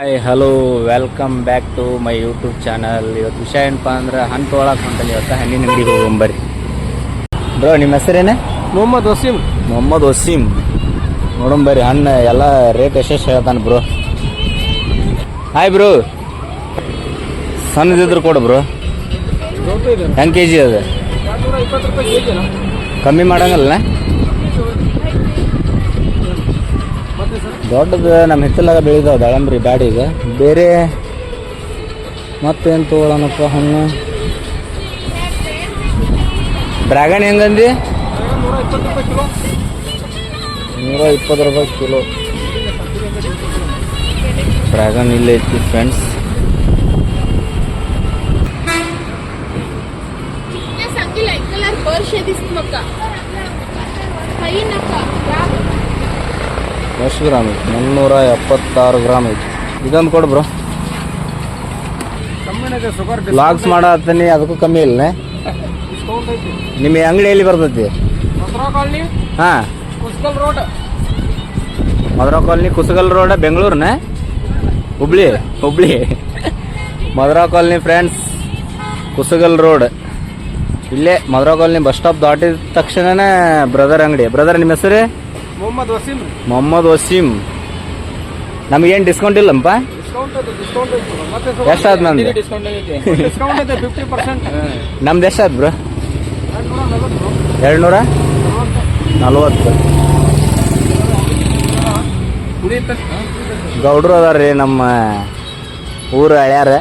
Hi hello welcome back to my YouTube channel. ಇವತ್ತು ವಿಷಯ ಏನಪ್ಪ ಅಂದ್ರೆ ಹಣ್ಣು ತೊಗೊಳಕ್ಕೆ ಹೊಂಟಲ್ಲಿ. ಇವತ್ತು ಹಣ್ಣಿನ ಅಂಗಡಿಗೆ ಹೋಗೊಂಬರ್ರಿ. ಬ್ರೋ ನಿಮ್ಮ ಹೆಸರೇನೆ? ಮೊಹಮ್ಮದ್ ವಸೀಂ. ಮೊಹಮ್ಮದ್ ವಸೀಂ. ನೋಡಂಬರ್ರಿ ಹಣ್ಣು ಎಲ್ಲ ರೇಟ್ ಎಷ್ಟೆಷ್ಟು ಹೇಳ್ತಾನೆ ಬ್ರೋ. ಹಾಯ್ ಬ್ರೋ, ಸಣ್ಣದಿದ್ರು ಕೊಡು ಬ್ರೋ. ಹೆಂಗೆ ಕೆ ಜಿ ಅದು? 220 ರೂಪಾಯಿ ಕೆಜಿ. ಕಮ್ಮಿ ಮಾಡಂಗಲ್ಲ? ದೊಡ್ಡದು ನಮ್ಮ ಹಿತ್ತಲಾಗ ಬೆಳಿತಾವ ದಾಳಂಬ್ರಿ ಬ್ಯಾಡಿ. ಈಗ ಬೇರೆ ಮತ್ತೇನು ತೊಗೊಳನಪ್ಪ ಹಣ್ಣು? ಡ್ರ್ಯಾಗನ್ ಹೆಂಗಂದಿ? 120 ರೂಪಾಯಿ ಕಿಲೋ. ಡ್ರ್ಯಾಗನ್ ಇಲ್ಲೇ ಐತಿ ಫ್ರೆಂಡ್ಸ್. ಎಷ್ಟು ಗ್ರಾಮ್ ಐತಿ? 376 ಗ್ರಾಮ್ ಐತಿ. ಇದೊಂದು ಕೊಡು ಬ್ರೋ. ಲಾಗ್ಸ್ ಮಾಡತ್ತೀನಿ, ಅದಕ್ಕೂ ಕಮ್ಮಿ ಇಲ್ಲ. ನಿಮ್ಮ ಅಂಗಡಿ ಎಲ್ಲಿ ಬರ್ತೈತಿ? ಹಾಂ, ಮಧುರಾ ಕಾಲನಿ, ಕುಸಗಲ್ ರೋಡ್, ಬೆಂಗಳೂರಿನ? Hubli Madhura colony friends, Kusugal road. ಇಲ್ಲೇ ಮಧುರಾ ಕಾಲನಿ ಬಸ್ ಸ್ಟಾಪ್ ದಾಟಿದ ತಕ್ಷಣನೇ ಬ್ರದರ್ ಅಂಗಡಿ. ಬ್ರದರ್ ನಿಮ್ಮ ಹೆಸರು? ಮೊಹಮ್ಮದ್ ವಸೀಂ. ನಮಗೇನು ಡಿಸ್ಕೌಂಟ್ ಇಲ್ಲಪ್ಪ? ಎಷ್ಟಾದ್ ನಂದು? ನಮ್ದು ಎಷ್ಟಾದ್ ಬ್ರೋ? 240. ಗೌಡ್ರು ಅದಾರ್ರಿ ನಮ್ಮ ಊರು ಹಳ್ಯಾರ.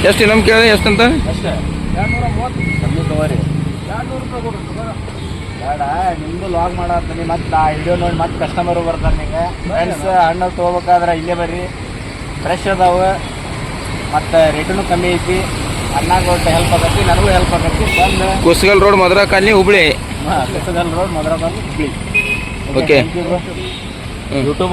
ಎಷ್ಟು ನಮ್ ಕೇಳಿ ಎಷ್ಟಂತ? ಕಮ್ಮಿ ತಗೋರಿ. ಬೇಡ, ನಿಮ್ದು ಲಾಗ್ ಮಾಡತ್ತೀನಿ. ಮತ್ತೆ ಆ ವಿಡಿಯೋ ನೋಡಿ ಮತ್ತೆ ಕಸ್ಟಮರು ಬರ್ತಾರೆ. ನಿಮಗೆ ಫ್ರೆಂಡ್ಸ್ ಹಣ್ಣು ತೊಗೋಬೇಕಾದ್ರೆ ಇಲ್ಲೇ ಬರ್ರಿ. ಫ್ರೆಶ್ ಅದಾವೆ ಮತ್ತು ರೇಟೂ ಕಮ್ಮಿ ಐತಿ. ಅಣ್ಣಾಗ ಒಟ್ಟು ಹೆಲ್ಪ್ ಆಗತ್ತಿ, ನನಗೂ ಹೆಲ್ಪ್ ಆಗತ್ತಿ. ಬಂದು Kusugal road Madhura colony Hubli. Kusugal road Madhura colony Hubli. Okay. YouTube